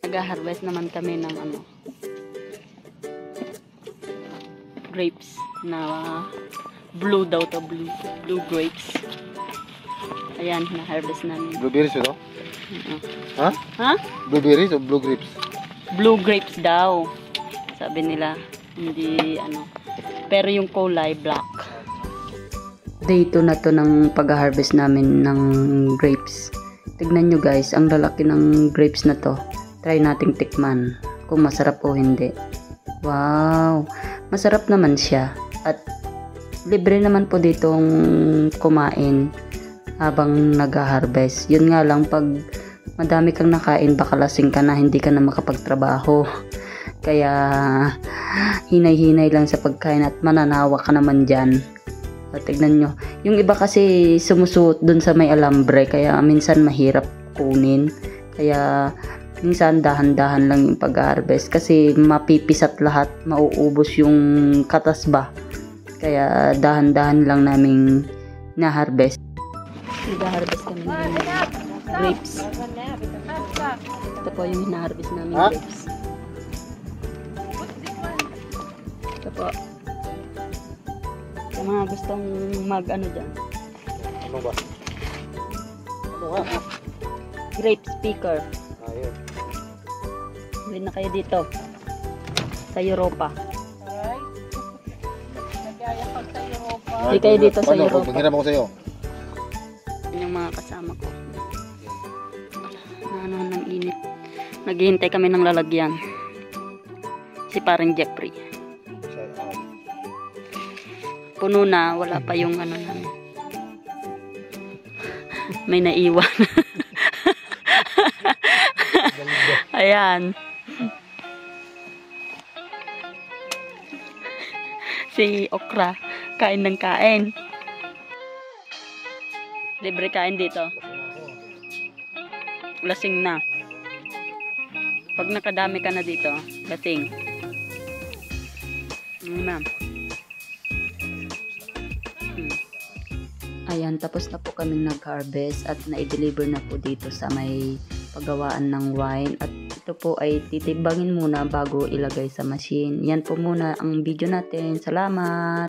Nag-harvest naman kami ng ano, grapes na blue daw to, blue grapes. Ayan, na-harvest namin. Blueberries ito? Ha? Ha? Blueberries o blue grapes? Blue grapes daw. Sabi nila, hindi ano. Pero yung kulay, black. Day 2 na to ng pag-harvest namin ng grapes. Tignan nyo guys, ang lalaki ng grapes na to. Try nating tikman kung masarap o hindi. Wow! Masarap naman siya. At libre naman po ditong kumain habang nag-harvest. Yun nga lang, pag madami kang nakain, baka lasing ka na, hindi ka na makapagtrabaho. Kaya hinay-hinay lang sa pagkain at mananawa ka naman dyan. At tignan nyo, yung iba kasi sumusuot dun sa may alambre, kaya minsan mahirap kunin. Kaya minsan dahan-dahan lang yung pag-harvest kasi mapipisat lahat, mauubos yung katas ba. Kaya dahan-dahan lang naming na-harvest. Nag-harvest kami ng grapes. Ito po yung na-harvest namin grapes. Ito po. Sa mga gustong mag-ano dyan. Ano ba? Ano nga? Grape speaker. Ayun. Bili na kayo dito. Sa Europa. Bili kayo dito sa Europa. Paghiram ako sa'yo. Yung mga kasama ko. Ano ng init. Naghihintay kami ng lalagyan. Si parang Jeffrey. Puno na, wala pa yung ano namin. May naiwan. Ayan. Si Okra, kain ng kain. Libre kain dito. Lasing na. Pag nakadami ka na dito, lasing. Ma'am. Ayan, tapos na po kaming nag-harvest at na-deliver na po dito sa may paggawaan ng wine. At ito po ay titibangin muna bago ilagay sa machine. Yan po muna ang video natin. Salamat!